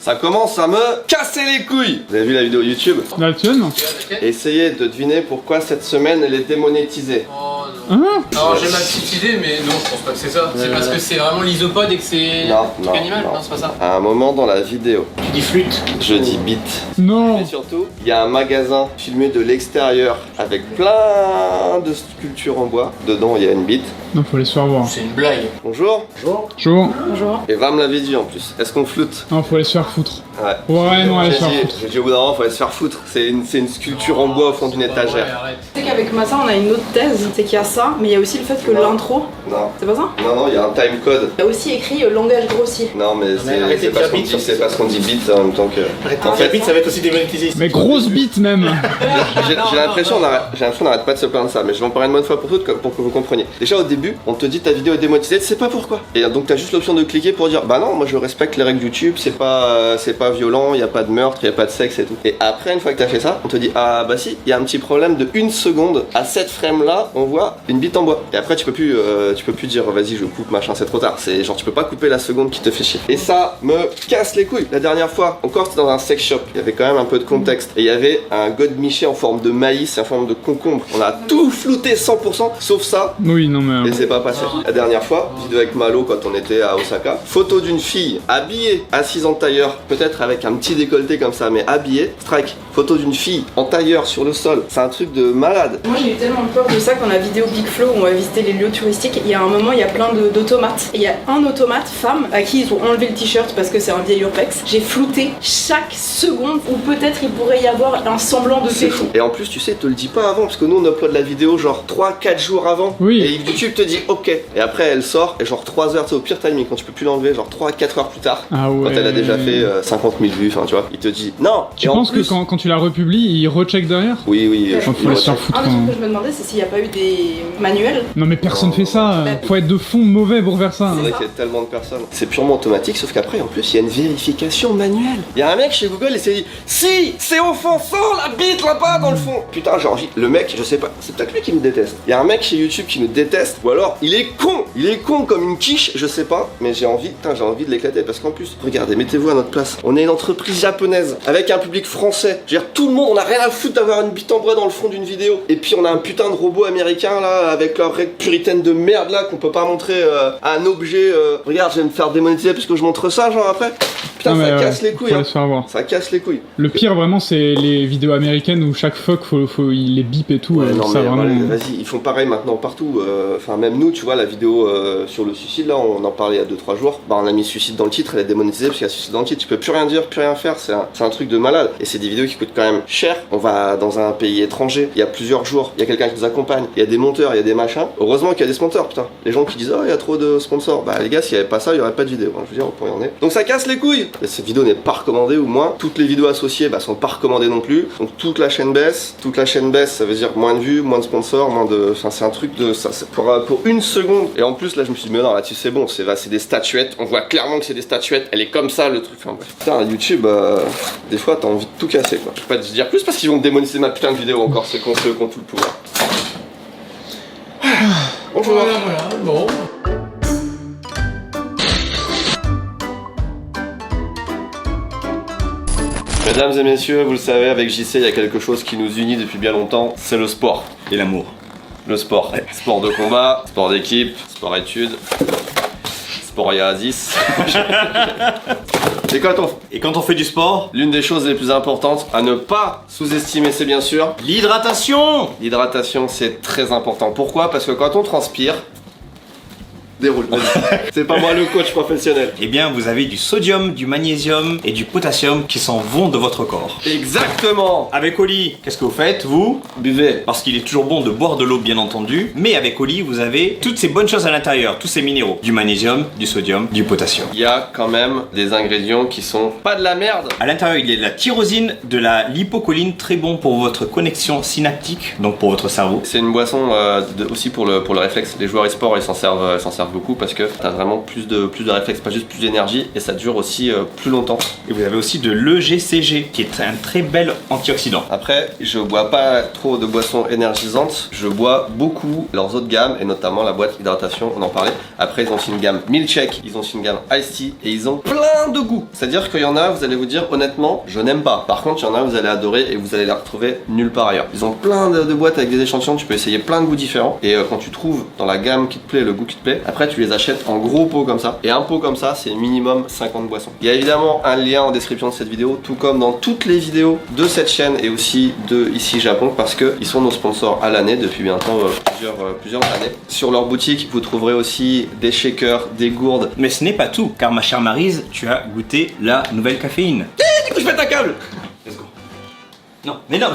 Ça commence à me casser les couilles. Vous avez vu la vidéo YouTube? La tienne? Essayez de deviner pourquoi cette semaine elle est démonétisée. Oh non. Hein? Alors j'ai ma petite idée, mais non, je pense pas que c'est ça. C'est parce que c'est vraiment l'isopode et que c'est un truc animal. Non, c'est pas ça. À un moment dans la vidéo, Tu dis flûte. je dis bite. Non. Et surtout, il y a un magasin filmé de l'extérieur avec plein de sculptures en bois. Dedans, il y a une bite. Non, faut aller se faire voir. C'est une blague. Bonjour. Chaud. Et va me la vie en plus. Est-ce qu'on floute? Non, faut aller se faire foutre. Ouais. Ouais, non, aller se faire foutre. J'ai dit au bout d'un moment, faut aller se faire foutre. C'est une sculpture en bois au fond d'une Ouais, étagère. arrête. Tu sais qu'avec Massa on a une autre thèse, c'est qu'il y a ça, mais il y a aussi le fait que Non. l'intro, Non. c'est pas ça? Non, il y a un time code. Il y a aussi écrit langage grossier. Non, mais arrêtez c'est de pas dire ce qu'on bite dit, sur c'est pas ce qu'on dit bite en même temps que. En fait, ça va être aussi démonétisé. Mais grosse bite même. j'ai l'impression on n'arrête pas de se plaindre de ça, mais je vais en parler une bonne fois pour toutes pour que vous compreniez. Déjà au début, on te dit ta vidéo est démonétisée, tu sais pas pourquoi. Et donc t'as juste l'option de cliquer pour dire bah non, moi je respecte les règles YouTube, c'est pas violent, y a pas de meurtre, y a pas de sexe et tout. Et après une fois que t'as fait ça, on te dit ah bah si, y a un petit problème de 1 seconde. À cette frame là, on voit une bite en bois. Et après tu peux plus dire vas-y je coupe machin, c'est trop tard. C'est genre tu peux pas couper la seconde qui te fait chier. Et ça me casse les couilles. La dernière fois, encore c'était dans un sex shop, il y avait quand même un peu de contexte. Et il y avait un godemiché en forme de maïs, en forme de concombre. On a tout flouté 100%, sauf ça. Oui, non, mais. Et c'est pas passé. La dernière fois, vidéo avec Malo quand on était à Osaka, photo d'une fille habillée, assise en tailleur, peut-être avec un petit décolleté comme ça, mais habillée. Strike, photo d'une fille en tailleur sur le sol. C'est un truc de malade. Moi j'ai eu tellement peur de ça quand la vidéo Big Flow où on va visiter les lieux touristiques, il y a un moment il y a plein d'automates. Et il y a un automate femme à qui ils ont enlevé le t-shirt parce que c'est un vieil urbex. J'ai flouté chaque seconde où peut-être il pourrait y avoir un semblant de C'est fait. fou. Et en plus, tu sais, te le dis pas avant, parce que nous on upload la vidéo genre 3-4 jours avant. Oui. Et YouTube te dit ok. Et après elle sort, et genre 3 heures, c'est au pire timing, quand tu peux plus l'enlever, genre 3-4 heures plus tard. Ah ouais. Quand elle a déjà fait 50 000 vues, enfin tu vois, il te dit non. Tu Et en penses plus- que quand tu la republies, il recheck derrière? Oui, oui. Faut aller se faire foutre. Un des trucs Hein. que je me demandais c'est s'il n'y a pas eu des manuels. Non, mais personne fait ça. Faut être de fond mauvais pour faire ça. C'est vrai qu'il y a tellement de personnes. C'est purement automatique, sauf qu'après, en plus, il y a une vérification manuelle. Il y a un mec chez Google et s'est dit si, c'est offensant la bite là-bas dans le fond. Putain, j'ai envie. Le mec, je sais pas, c'est peut-être lui qui me déteste. Il y a un mec chez YouTube qui me déteste, ou alors il est con. Il est con comme une quiche, je sais pas, mais j'ai envie de l'éclater parce qu'en plus, regardez, mettez-vous à notre place. On est une entreprise japonaise avec un public français. Je veux dire, tout le monde, on a rien à foutre d'avoir une bite en bois dans le fond d'une vidéo. Et puis on a un putain de robot américain là, avec leurs règles puritaines de merde là, qu'on peut pas montrer à un objet. Regarde, je vais me faire démonétiser parce que je montre ça, genre après. Putain, Non, mais ça ouais, casse les couilles. Faut Hein. aller se faire voir. Ça casse les couilles. Le pire vraiment, c'est les vidéos américaines où chaque fuck, il les bip et tout. Ouais, non, ça mais vraiment. voilà, vas-y, ils font pareil maintenant partout. Enfin, même nous, tu vois, la vidéo sur le suicide, là, on en parlait il y a 2-3 jours. Bah, on a mis suicide dans le titre, elle est démonétisée parce qu'il y a suicide dans le titre. Tu peux plus rien dire, plus rien faire. C'est un truc de malade. Et c'est des vidéos qui coûtent quand même cher. On va dans un pays étranger, il y a plusieurs jours, il y a quelqu'un qui nous accompagne, il y a des monteurs, il y a des machins. Heureusement qu'il y a des sponsors, putain. Les gens qui disent, oh, il y a trop de sponsors. Bah, les gars, s'il y avait pas ça, il y aurait pas de vidéo. Hein. Je veux dire, on y en est. Donc ça casse les couilles. Et cette vidéo n'est pas recommandée, ou moins. Toutes les vidéos associées, bah, sont pas recommandées non plus. Donc toute la chaîne baisse. Toute la chaîne baisse, ça veut dire moins de vues, moins de sponsors, moins de. Enfin, c'est un truc de. Ça, c'est pour 1 seconde. Et en plus, là, je me suis dit, mais non, là-dessus, c'est bon. C'est des statuettes. On voit clairement que c'est des statuettes. Elle est comme ça, le truc. Enfin, bref. Putain, YouTube, des fois, t'as envie de tout casser, quoi. Je peux pas te dire plus parce qu'ils vont me démoniser ma putain de vidéo encore, ceux qui ont tout le pouvoir. Bonjour. Voilà, bon. Mesdames et messieurs, vous le savez, avec JC, il y a quelque chose qui nous unit depuis bien longtemps, c'est le sport. Et l'amour. Le sport. Sport de combat, sport d'équipe, sport études, sport il y a 10. Et quand on fait du sport, L'une des choses les plus importantes à ne pas sous-estimer, c'est bien sûr l'hydratation. l'hydratation, c'est très important. Pourquoi? Parce que quand on transpire, déroule. Vas-y. C'est pas moi le coach professionnel. Eh bien, vous avez du sodium, du magnésium et du potassium qui s'en vont de votre corps. Exactement. Avec Oli, qu'est-ce que vous faites, vous? Buvez. Parce qu'il est toujours bon de boire de l'eau, bien entendu. Mais avec Oli, vous avez toutes ces bonnes choses à l'intérieur, tous ces minéraux. Du magnésium, du sodium, du potassium. Il y a quand même des ingrédients qui sont pas de la merde. À l'intérieur, il y a de la tyrosine, de la lipocholine, très bon pour votre connexion synaptique, donc pour votre cerveau. C'est une boisson aussi pour le réflexe. Les joueurs e-sport, ils s'en servent beaucoup parce que t'as vraiment plus de réflexes, pas juste plus d'énergie, et ça dure aussi plus longtemps. Et vous avez aussi de l'EGCG, qui est un très bel antioxydant. Après, je bois pas trop de boissons énergisantes, je bois beaucoup leurs autres gammes, et notamment la boîte hydratation, on en parlait. Après, ils ont aussi une gamme Milkshake, ils ont aussi une gamme Ice Tea, et ils ont plein de goûts. C'est-à-dire qu'il y en a, vous allez vous dire honnêtement, je n'aime pas. Par contre, il y en a, vous allez adorer, et vous allez les retrouver nulle part ailleurs. Ils ont plein de boîtes avec des échantillons, tu peux essayer plein de goûts différents, et quand tu trouves dans la gamme qui te plaît, le goût qui te plaît, après tu les achètes en gros pots comme ça, et un pot comme ça, c'est minimum 50 boissons. Il y a évidemment un lien en description de cette vidéo, tout comme dans toutes les vidéos de cette chaîne et aussi de Ici Japon, parce qu'ils sont nos sponsors à l'année depuis bientôt plusieurs années. Sur leur boutique, vous trouverez aussi des shakers, des gourdes. Mais ce n'est pas tout, car ma chère Maryse, tu as goûté la nouvelle caféine. Du coup, je pète un câble. Let's go. Non, mais non.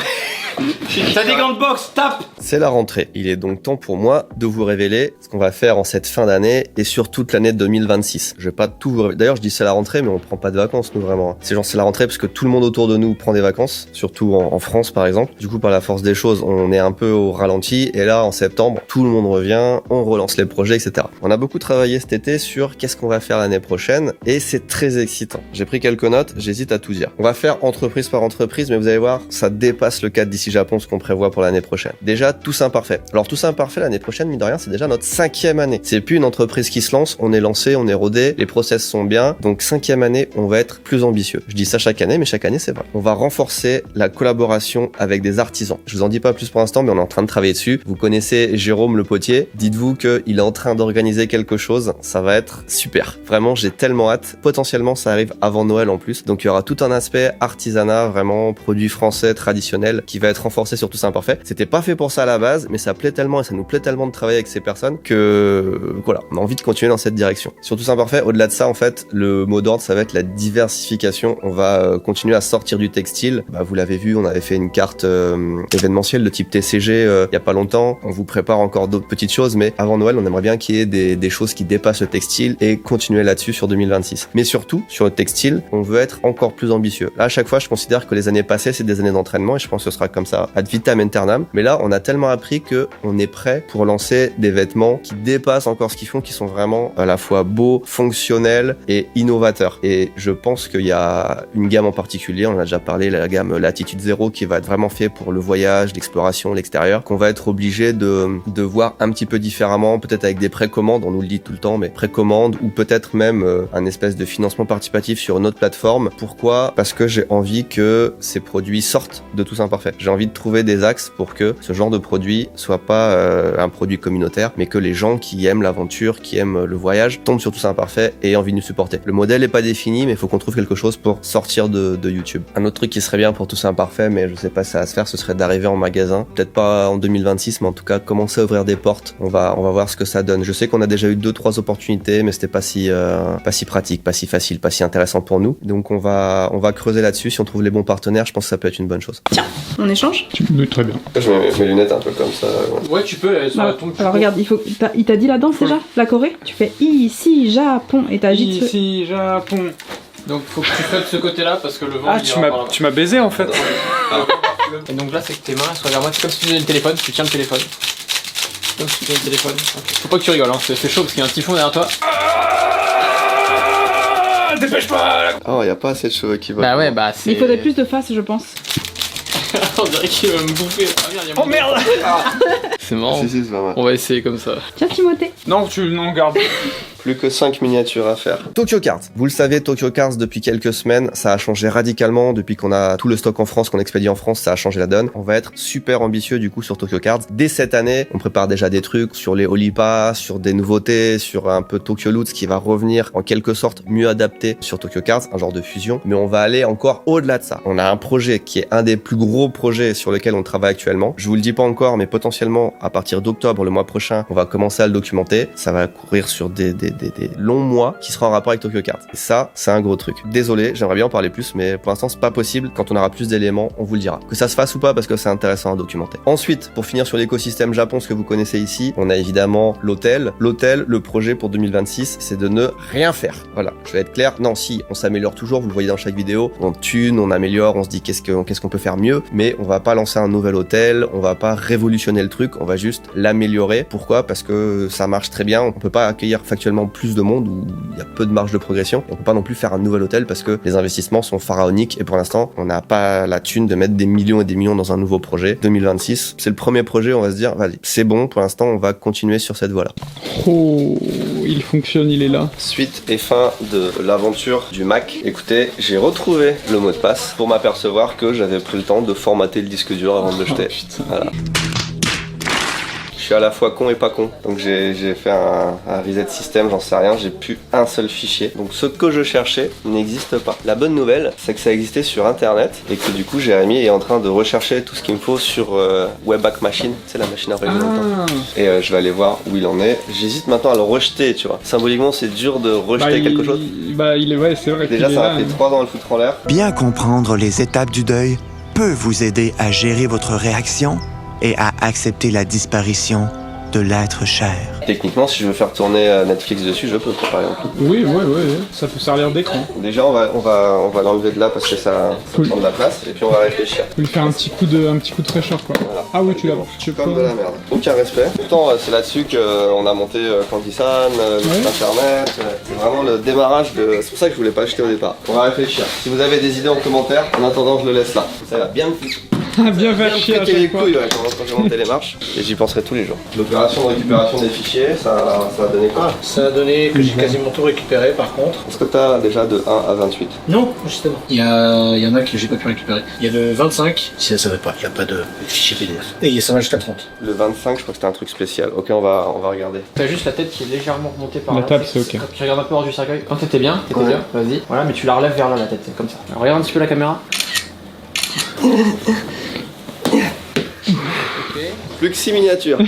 T'as des gants de boxe, tape. C'est la rentrée. Il est donc temps pour moi de vous révéler ce qu'on va faire en cette fin d'année et sur toute l'année 2026. Je vais pas tout vous révéler. D'ailleurs, je dis c'est la rentrée, mais on prend pas de vacances, nous, vraiment. C'est la rentrée parce que tout le monde autour de nous prend des vacances, surtout en France, par exemple. Du coup, par la force des choses, on est un peu au ralenti. Et là, en septembre, tout le monde revient, on relance les projets, etc. On a beaucoup travaillé cet été sur qu'est-ce qu'on va faire l'année prochaine et c'est très excitant. J'ai pris quelques notes, j'hésite à tout dire. On va faire entreprise par entreprise, mais vous allez voir, ça dépasse le cadre d'Ici Japon, ce qu'on prévoit pour l'année prochaine. Déjà, Tous Imparfaits. Alors, Tous Imparfaits, l'année prochaine, mine de rien, c'est déjà notre 5e année. C'est plus une entreprise qui se lance, on est lancé, on est rodé, les process sont bien. Donc, 5e année, on va être plus ambitieux. Je dis ça chaque année, mais chaque année, c'est vrai. On va renforcer la collaboration avec des artisans. Je vous en dis pas plus pour l'instant, mais on est en train de travailler dessus. Vous connaissez Jérôme le potier. Dites-vous qu'il est en train d'organiser quelque chose. Ça va être super. Vraiment, j'ai tellement hâte. Potentiellement, ça arrive avant Noël en plus. Donc, il y aura tout un aspect artisanat, vraiment produit français traditionnel qui va être renforcé sur Tous Imparfaits. C'était pas fait pour ça à la base, mais ça plaît tellement et ça nous plaît tellement de travailler avec ces personnes que voilà, on a envie de continuer dans cette direction. Sur Tous Imparfaits, au-delà de ça, en fait, le mot d'ordre, ça va être la diversification. On va continuer à sortir du textile. Vous l'avez vu, on avait fait une carte événementielle de type TCG il y a pas longtemps. On vous prépare encore d'autres petites choses, mais avant Noël, on aimerait bien qu'il y ait des choses qui dépassent le textile et continuer là-dessus sur 2026. Mais surtout, sur le textile, on veut être encore plus ambitieux. Là, à chaque fois, je considère que les années passées, c'est des années d'entraînement et je pense que ce sera comme ça ad vitam aeternam. Mais là, on a tellement appris que on est prêt pour lancer des vêtements qui dépassent encore ce qu'ils font, qui sont vraiment à la fois beaux, fonctionnels et innovateurs. Et je pense qu'il y a une gamme en particulier, on en a déjà parlé, la gamme Latitude Zero, qui va être vraiment fait pour le voyage, l'exploration, l'extérieur, qu'on va être obligé de voir un petit peu différemment, peut-être avec des précommandes, on nous le dit tout le temps, mais précommandes ou peut-être même un espèce de financement participatif sur une autre plateforme. Pourquoi ? Parce que j'ai envie que ces produits sortent de Tous Imparfaits. J'ai envie de trouver des axes pour que ce genre de produit soit pas un produit communautaire, mais que les gens qui aiment l'aventure, qui aiment le voyage, tombent sur Tous Imparfaits et aient envie de nous supporter. Le modèle est pas défini, mais il faut qu'on trouve quelque chose pour sortir de YouTube. Un autre truc qui serait bien pour Tous Imparfaits, mais je sais pas si ça va se faire, ce serait d'arriver en magasin. Peut-être pas en 2026, mais en tout cas, commencer à ouvrir des portes. On va voir ce que ça donne. Je sais qu'on a déjà eu 2-3 opportunités, mais c'était pas si pratique, pas si facile, pas si intéressant pour nous. Donc on va creuser là-dessus. Si on trouve les bons partenaires, je pense que ça peut être une bonne chose. Tiens, on échange ? Oui, très bien. Je mets mes lunettes un peu comme ça. Ouais, tu peux, elles sont à ton. Alors regarde, il t'a dit la danse déjà ? La Corée ? Tu fais Ici Japon et t'agites. Ici, Japon. Donc faut que tu fasses de ce côté-là parce que le vent. Ah, il ira par là-bas. tu m'as baisé en fait. Et donc là, c'est que tes mains soient vers moi. C'est comme si tu faisais le téléphone, tu tiens le téléphone. Comme si tu faisais le téléphone. Okay. Faut pas que tu rigoles, hein. C'est chaud parce qu'il y a un typhon derrière toi. Dépêche-toi. Oh, y a pas assez de cheveux qui vont. Bah ouais, bah c'est. Il faudrait plus de face, je pense. On dirait qu'il va me bouffer. Ah merde, il y a mon Oh merde. C'est marrant. Si, c'est pas mal. On va essayer comme ça. Tiens, Timothée. Non, garde. Plus que 5 miniatures à faire. Tokyo Cards. Vous le savez, Tokyo Cards, depuis quelques semaines, ça a changé radicalement. Depuis qu'on a tout le stock en France, qu'on expédie en France, ça a changé la donne. On va être super ambitieux du coup sur Tokyo Cards. Dès cette année, on prépare déjà des trucs sur les Olipa, sur des nouveautés, sur un peu Tokyo Loots qui va revenir en quelque sorte mieux adapté sur Tokyo Cards, un genre de fusion. Mais on va aller encore au-delà de ça. On a un projet qui est un des plus gros projets sur lequel on travaille actuellement. Je vous le dis pas encore, mais potentiellement à partir d'octobre, le mois prochain, on va commencer à le documenter. Ça va courir sur des longs mois qui sera en rapport avec Tokyo Cards. Et ça, c'est un gros truc. Désolé, j'aimerais bien en parler plus, mais pour l'instant, c'est pas possible. Quand on aura plus d'éléments, on vous le dira. Que ça se fasse ou pas, parce que c'est intéressant à documenter. Ensuite, pour finir sur l'écosystème Japon, ce que vous connaissez ici, on a évidemment l'hôtel. L'hôtel, le projet pour 2026, c'est de ne rien faire. Voilà, je vais être clair. Non, si, on s'améliore toujours, vous le voyez dans chaque vidéo. On tune, on améliore, on se dit qu'est-ce qu'on peut faire mieux, mais on va pas lancer un nouvel hôtel, on va pas révolutionner le truc, on va juste l'améliorer. Pourquoi? Parce que ça marche très bien, on peut pas accueillir factuellement plus de monde où il y a peu de marge de progression. On peut pas non plus faire un nouvel hôtel parce que les investissements sont pharaoniques et pour l'instant, on n'a pas la thune de mettre des millions et des millions dans un nouveau projet. 2026, c'est le premier projet, on va se dire, vas-y, c'est bon, pour l'instant, on va continuer sur cette voie-là. Oh, il fonctionne, il est là. Suite et fin de l'aventure du Mac. Écoutez, j'ai retrouvé le mot de passe pour m'apercevoir que j'avais pris le temps de formater le disque dur avant de le jeter. Voilà. Je suis à la fois con et pas con, donc j'ai fait un reset system, j'en sais rien, j'ai plus un seul fichier. Donc ce que je cherchais n'existe pas. La bonne nouvelle, c'est que ça existait sur internet et que du coup Jérémy est en train de rechercher tout ce qu'il me faut sur Webpack Machine, c'est la machine à régler longtemps. Et je vais aller voir où il en est. J'hésite maintenant à le rejeter, tu vois. Symboliquement, c'est dur de rejeter quelque chose. Ouais, c'est vrai. Déjà, ça a fait 3 ans à le foutre en l'air. Bien comprendre les étapes du deuil peut vous aider à gérer votre réaction et à accepter la disparition de l'être cher. Techniquement, si je veux faire tourner Netflix dessus, je peux, par exemple. Oui, ça peut servir d'écran. Déjà, on va l'enlever de là parce que ça prend de la place, et puis on va réfléchir. Faut lui faire un petit coup de fraîcheur, quoi. Voilà. Ah oui, tu l'as. Comme de la merde. Aucun respect. Pourtant, c'est là-dessus qu'on a monté Candysan, le site internet. C'est vraiment le démarrage de. C'est pour ça que je voulais pas acheter au départ. On va réfléchir. Si vous avez des idées en commentaire, en attendant, je le laisse là. Ça va bien me foutre. Bien faire chier à péter les chaque fois. couilles quand j'ai monté les marches. Et j'y penserai tous les jours. L'opération de récupération des fichiers, ça a donné quoi? Ça a donné que j'ai quasiment tout récupéré par contre. Est-ce que t'as déjà de 1 à 28? Non, justement. Il y en a que j'ai pas pu récupérer. Il y a le 25, ça va pas, il n'y a pas de fichier PDF. Et ça va jusqu'à 30. Le 25, je crois que c'était un truc spécial. Ok, on va regarder. T'as juste la tête qui est légèrement remontée par La là. table, c'est ok. Tu regardes un peu hors du cercueil. Quand t'étais bien, Ouais. vas-y. Voilà, mais tu la relèves vers là la tête, c'est comme ça. Alors, regarde un petit peu la caméra. Plus que 6 miniatures.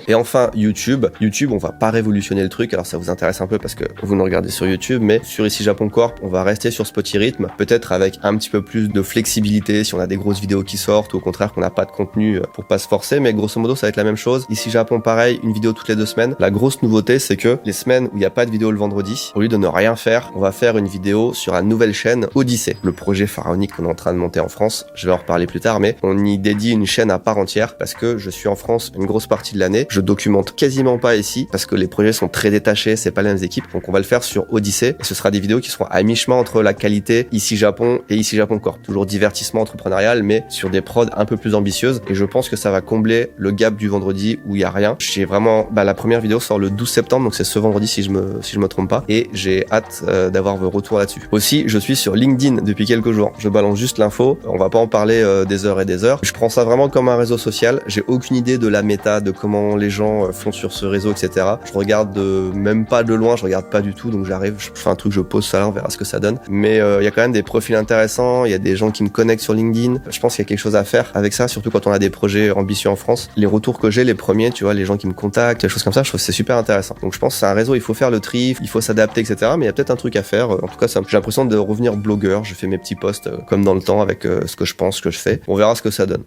Et enfin, YouTube, on va pas révolutionner le truc, alors ça vous intéresse un peu parce que vous nous regardez sur YouTube, mais sur Ici Japon Corp, on va rester sur Spotirhythm, peut-être avec un petit peu plus de flexibilité si on a des grosses vidéos qui sortent ou au contraire qu'on n'a pas de contenu pour pas se forcer, mais grosso modo ça va être la même chose. Ici Japon pareil, une vidéo toutes les 2 semaines. La grosse nouveauté c'est que les semaines où il n'y a pas de vidéo le vendredi, au lieu de ne rien faire, on va faire une vidéo sur la nouvelle chaîne Odyssée, le projet pharaonique qu'on est en train de monter en France. Je vais en reparler plus tard, mais on y dédie une chaîne à part entière parce que je suis en France une grosse partie de l'année. Je documente quasiment pas ici parce que les projets sont très détachés, c'est pas les mêmes équipes. Donc on va le faire sur Odyssée et ce sera des vidéos qui seront à mi-chemin entre la qualité Ici Japon et Ici Japon Corp. Toujours divertissement entrepreneurial mais sur des prods un peu plus ambitieuses et je pense que ça va combler le gap du vendredi où il y a rien. J'ai vraiment la première vidéo sort le 12 septembre donc c'est ce vendredi si je me trompe pas et j'ai hâte d'avoir vos retours là-dessus. Aussi, je suis sur LinkedIn depuis quelques jours. Je balance juste l'info, on va pas en parler des heures et des heures. Je prends ça vraiment comme un réseau social. J'ai aucune idée de la méta, de comment les gens font sur ce réseau, etc. Je regarde même pas de loin, je regarde pas du tout, donc j'arrive, je fais un truc, je pose ça là, on verra ce que ça donne. Mais il y a quand même des profils intéressants, il y a des gens qui me connectent sur LinkedIn. Je pense qu'il y a quelque chose à faire avec ça, surtout quand on a des projets ambitieux en France. Les retours que j'ai, les premiers, tu vois, les gens qui me contactent, des choses comme ça, je trouve que c'est super intéressant. Donc je pense que c'est un réseau, il faut faire le tri, il faut s'adapter, etc. Mais il y a peut-être un truc à faire. En tout cas, j'ai l'impression de revenir blogueur. Je fais mes petits posts comme dans le temps avec ce que je pense, ce que je fais. On verra ce que ça donne.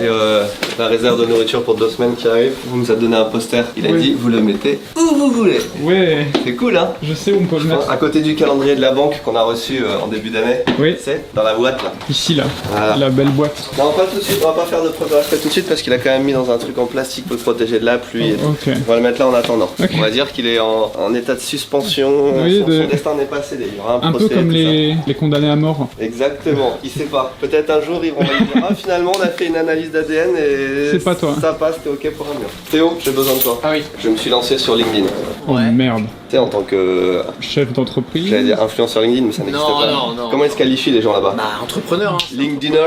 Et la réserve de nourriture pour 2 semaines qui arrive, vous nous a donné un poster. Il a dit, vous le mettez où vous voulez. Ouais, C'est cool, hein? je sais où on peut le mettre. À côté du calendrier de la banque qu'on a reçu en début d'année. Oui, C'est dans la boîte là. ici là, Voilà. la belle boîte. Non, pas tout de suite, on va pas faire de préparation tout de suite parce qu'il a quand même mis dans un truc en plastique pour le protéger de la pluie et tout. Ok. On va le mettre là en attendant. Ok. On va dire qu'il est en état de suspension, Oui, son destin n'est pas scellé. Il y aura un Un peu procès, comme tout les condamnés à mort. ça. Exactement, il sait pas. Peut-être un jour ils vont me dire ah finalement on a fait une analyse d'ADN et C'est pas toi. ça passe, t'es ok pour un mur. Théo, j'ai besoin de toi. Ah oui. Je me suis lancé sur LinkedIn. Oh merde. Tu sais, en tant que, Chef d'entreprise. j'allais dire influenceur LinkedIn, mais ça n'existe Non, pas. non, non. Comment ils se qualifient les gens là-bas? Bah, entrepreneur, hein. LinkedIner.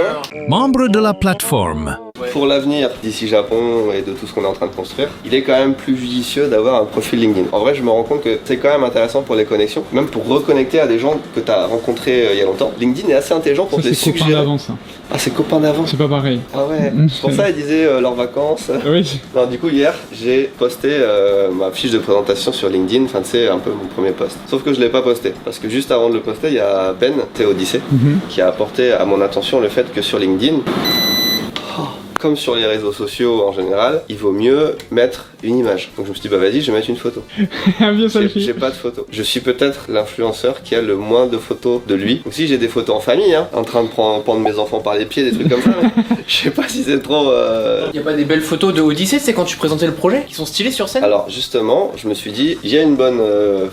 Membre de la plateforme. Pour l'avenir d'ici Japon et de tout ce qu'on est en train de construire, il est quand même plus judicieux d'avoir un profil LinkedIn. En vrai, je me rends compte que c'est quand même intéressant pour les connexions, même pour reconnecter à des gens que tu as rencontrés il y a longtemps. LinkedIn est assez intelligent pour Ça, te les c'est copain suggérer. d'avant, ça. Ah, c'est copains d'avant. C'est pas pareil. Ah ouais. C'est pour ça ils disaient leurs vacances. Oui. Non, du coup, hier, j'ai posté ma fiche de présentation sur LinkedIn, enfin, tu sais, un peu mon premier post. Sauf que je l'ai pas posté, parce que juste avant de le poster, il y a Ben, Odyssée, qui a apporté à mon attention le fait que sur LinkedIn, comme sur les réseaux sociaux en général, il vaut mieux mettre une image. Donc je me suis dit, bah vas-y, je vais mettre une photo. Un vieux selfie. J'ai pas de photo. Je suis peut-être l'influenceur qui a le moins de photos de lui. Aussi, j'ai des photos en famille, hein, en train de prendre mes enfants par les pieds, des trucs comme ça. Mais je sais pas si c'est trop. Y a pas des belles photos de Odyssée, c'est quand tu présentais le projet, qui sont stylées sur scène? Alors justement, je me suis dit, il y a une bonne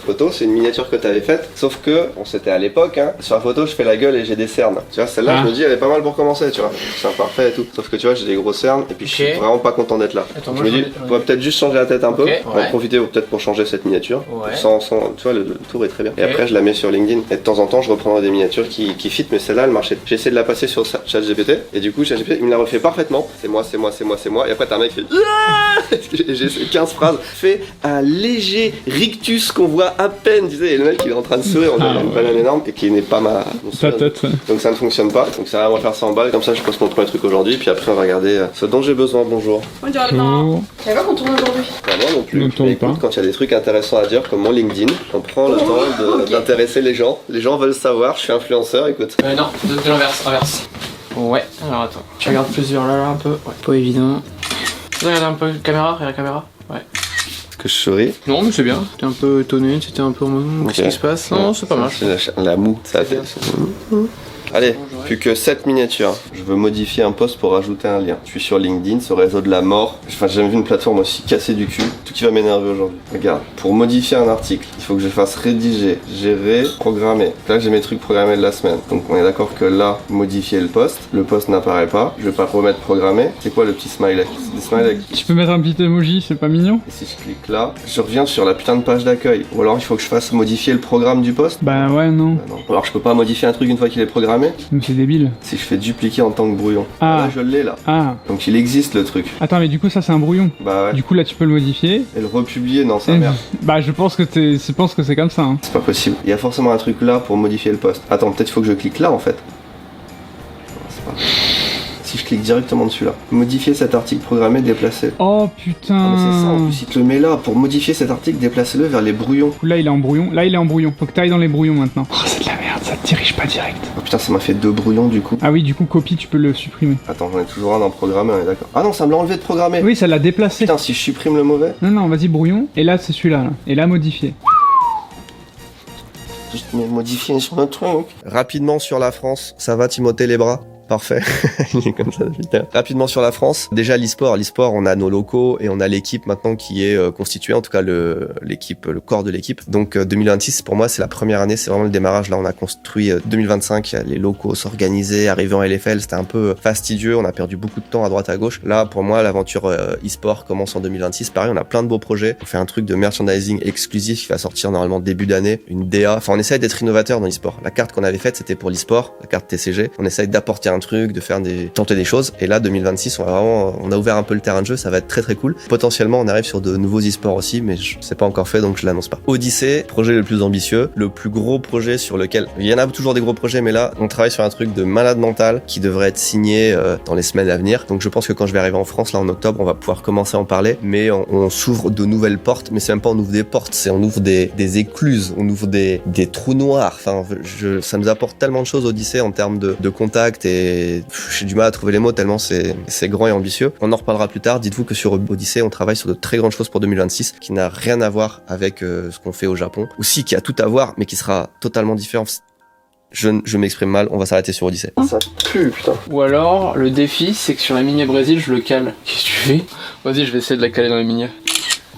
photo, c'est une miniature que t'avais faite. Sauf que, bon, c'était à l'époque, hein, sur la photo, je fais la gueule et j'ai des cernes. Tu vois, celle-là, je me dis, elle est pas mal pour commencer, tu vois. C'est imparfait et tout. Sauf que tu vois, j'ai des grosses cernes et puis je suis vraiment pas content d'être là. Attends, je moi, me dis, on pourrait peut-être juste changer la tête un peu, Ok, ouais. en profiter peut-être pour changer cette miniature. Ouais. Sans, tu vois, le tour est très bien. Et Ok. après, je la mets sur LinkedIn. Et de temps en temps, je reprendrai des miniatures qui fit, mais celle-là, elle marchait. J'ai essayé de la passer sur ChatGPT et du coup, ChatGPT, il me la refait parfaitement. C'est moi, c'est moi, c'est moi, c'est moi. Et après, t'as un mec qui fait j'ai ces 15 phrases. Fait un léger rictus qu'on voit à peine, tu sais, et le mec, il est en train de sourire, on dirait une banane énorme et qui n'est pas mon Ta sourire. tête. Donc ça ne fonctionne pas. Donc ça va, on va faire ça en balle. Comme ça, je poste mon premier truc aujourd'hui. Puis après, on va regarder ce dont j'ai besoin. Bonjour. Bonjour. Je savais pas qu'on tourne aujourd'hui. Bah, moi non plus. Ne tourne Mais écoute, pas. quand il y a des trucs intéressants à dire, comme mon LinkedIn, on prend le temps d'intéresser les gens. Les gens veulent savoir, je suis influenceur, écoute. Non, de l'inverse, inverse. Ouais, alors attends. Tu regardes plus vers là un peu. Ouais, pas évident. Tu regardes un peu la caméra, regarde la caméra. Ouais. Est-ce que je souris? Non, mais c'est bien. T'es un peu étonné, t'étais un peu en mode, qu'est-ce Ok. qui se passe? Non, c'est pas mal. C'est la moue, ça a fait. Allez, plus que 7 miniatures. Je veux modifier un post pour rajouter un lien. Je suis sur LinkedIn, ce réseau de la mort. Enfin, j'ai jamais vu une plateforme aussi cassée du cul. Tout qui va m'énerver aujourd'hui. Regarde, pour modifier un article, il faut que je fasse rédiger, gérer, programmer. Là, j'ai mes trucs programmés de la semaine. Donc, on est d'accord que là, modifier le post n'apparaît pas. Je vais pas remettre programmer. C'est quoi le petit smiley? C'est des smileys. Tu peux mettre un petit emoji, c'est pas mignon? Et si je clique là, je reviens sur la putain de page d'accueil. Ou alors, il faut que je fasse modifier le programme du post. Bah ouais, non. Bah non. Alors, je peux pas modifier un truc une fois qu'il est programmé. Mais c'est débile. Si je fais dupliquer en tant que brouillon. Ah. Là, je l'ai là. Ah. Donc il existe le truc. Attends, mais du coup, ça c'est un brouillon. Bah ouais. Du coup, là, tu peux le modifier. Et le republier, non, ça merde. Bah, je pense que c'est comme ça. Hein. C'est pas possible. Il y a forcément un truc là pour modifier le post. Attends, peut-être il faut que je clique là en fait. Non, c'est pas. Si je clique directement dessus là. Modifier cet article programmé, déplacer. Oh putain. Ah, mais c'est ça, en plus il te le met là. Pour modifier cet article, déplacez-le vers les brouillons. Là, il est en brouillon. Là, il est en brouillon. Faut que t'ailles dans les brouillons maintenant. Oh, c'est de la merde. Ça te dirige pas direct. Oh putain, ça m'a fait 2 brouillons du coup. Ah oui, du coup, copie, tu peux le supprimer. Attends, j'en ai toujours un dans programmer, on est d'accord. Ah non, ça me l'a enlevé de programmer. Oui, ça l'a déplacé. Putain, si je supprime le mauvais. Non, non, vas-y, brouillon. Et là, c'est celui-là. Là. Et là, modifié. Juste modifier sur le truc. Rapidement sur la France, ça va Timothée les bras? Parfait, il est comme ça depuis tout à l'heure. Rapidement sur la France, déjà l'e-sport, on a nos locaux et on a l'équipe maintenant qui est constituée, en tout cas l'équipe, le corps de l'équipe. Donc 2026 pour moi c'est la première année, c'est vraiment le démarrage. Là on a construit 2025, les locaux s'organisaient, arriver en LFL, c'était un peu fastidieux, on a perdu beaucoup de temps à droite à gauche. Là pour moi l'aventure e-sport commence en 2026, pareil on a plein de beaux projets. On fait un truc de merchandising exclusif qui va sortir normalement début d'année, une DA. Enfin on essaye d'être innovateur dans l'e-sport. La carte qu'on avait faite c'était pour l'e-sport, la carte TCG. On essaye d'apporter un truc, de faire tenter des choses. Et là, 2026, on a ouvert un peu le terrain de jeu, ça va être très très cool. Potentiellement, on arrive sur de nouveaux e-sports aussi, mais c'est pas encore fait, donc je l'annonce pas. Odyssée, projet le plus ambitieux, le plus gros projet sur lequel, il y en a toujours des gros projets, mais là, on travaille sur un truc de malade mental qui devrait être signé dans les semaines à venir. Donc je pense que quand je vais arriver en France, là en octobre, on va pouvoir commencer à en parler, mais on s'ouvre de nouvelles portes, mais c'est même pas on ouvre des portes, c'est on ouvre des écluses, on ouvre des trous noirs. Enfin, ça nous apporte tellement de choses Odyssée en termes de contact et j'ai du mal à trouver les mots tellement c'est grand et ambitieux. On en reparlera plus tard. Dites-vous que sur Odyssée, on travaille sur de très grandes choses pour 2026 qui n'a rien à voir avec ce qu'on fait au Japon. Ou si, qui a tout à voir, mais qui sera totalement différent. Je m'exprime mal, on va s'arrêter sur Odyssée. Ça pue, putain. Ou alors, le défi, c'est que sur la mini Brésil, je le cale. Qu'est-ce que tu fais? Vas-y, je vais essayer de la caler dans les mini.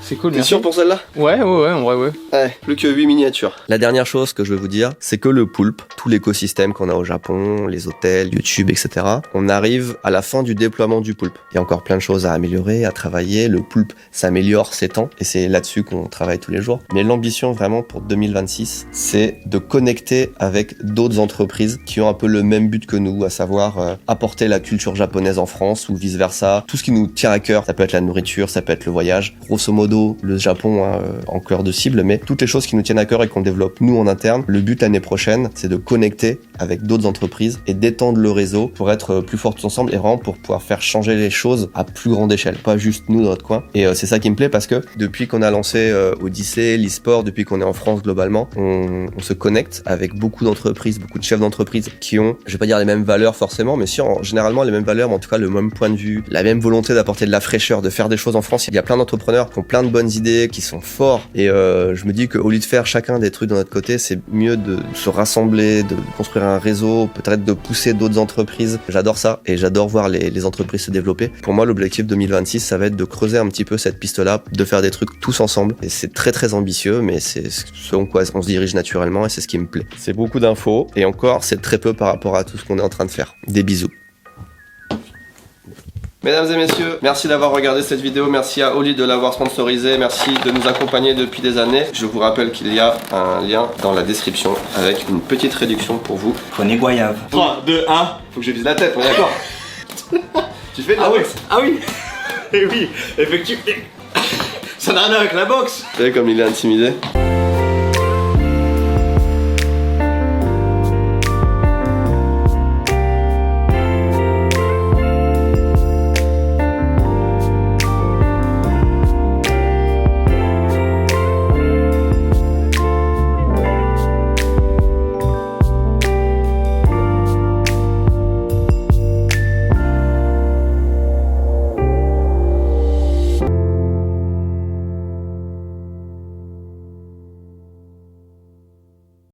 C'est cool, T'es merci. sûr pour celle-là? Ouais, en vrai, ouais. Ouais, plus que 8 miniatures. La dernière chose que je veux vous dire, c'est que le poulpe, tout l'écosystème qu'on a au Japon, les hôtels, YouTube, etc., on arrive à la fin du déploiement du poulpe. Il y a encore plein de choses à améliorer, à travailler. Le poulpe s'améliore ces temps, et c'est là-dessus qu'on travaille tous les jours. Mais l'ambition vraiment pour 2026, c'est de connecter avec d'autres entreprises qui ont un peu le même but que nous, à savoir apporter la culture japonaise en France ou vice-versa. Tout ce qui nous tient à cœur, ça peut être la nourriture, ça peut être le voyage. Grosso modo, modo le Japon en cœur de cible, mais toutes les choses qui nous tiennent à cœur et qu'on développe nous en interne. Le but l'année prochaine, c'est de connecter avec d'autres entreprises et d'étendre le réseau pour être plus forts tous ensemble et vraiment pour pouvoir faire changer les choses à plus grande échelle, pas juste nous dans notre coin. Et c'est ça qui me plaît parce que depuis qu'on a lancé Odyssey, l'e-sport, depuis qu'on est en France globalement, on se connecte avec beaucoup d'entreprises, beaucoup de chefs d'entreprise qui ont, je vais pas dire les mêmes valeurs forcément, mais si généralement les mêmes valeurs, mais en tout cas le même point de vue, la même volonté d'apporter de la fraîcheur, de faire des choses en France. Il y a plein d'entrepreneurs qui ont plein de bonnes idées, qui sont forts et je me dis qu'au lieu de faire chacun des trucs de notre côté, c'est mieux de se rassembler, de construire un réseau, peut-être de pousser d'autres entreprises. J'adore ça et j'adore voir les entreprises se développer. Pour moi, l'objectif 2026, ça va être de creuser un petit peu cette piste-là, de faire des trucs tous ensemble. Et c'est très très ambitieux, mais c'est selon quoi on se dirige naturellement et c'est ce qui me plaît. C'est beaucoup d'infos et encore, c'est très peu par rapport à tout ce qu'on est en train de faire. Des bisous. Mesdames et messieurs, merci d'avoir regardé cette vidéo, merci à Oli de l'avoir sponsorisé, merci de nous accompagner depuis des années. Je vous rappelle qu'il y a un lien dans la description avec une petite réduction pour vous. Prenez Goyave. 3, 2, 1. Faut que je vise la tête, on est d'accord. Tu fais de la boxe? Ah oui. Et oui, effectivement. Ça n'a rien à voir avec la boxe. Vous savez comme il est intimidé.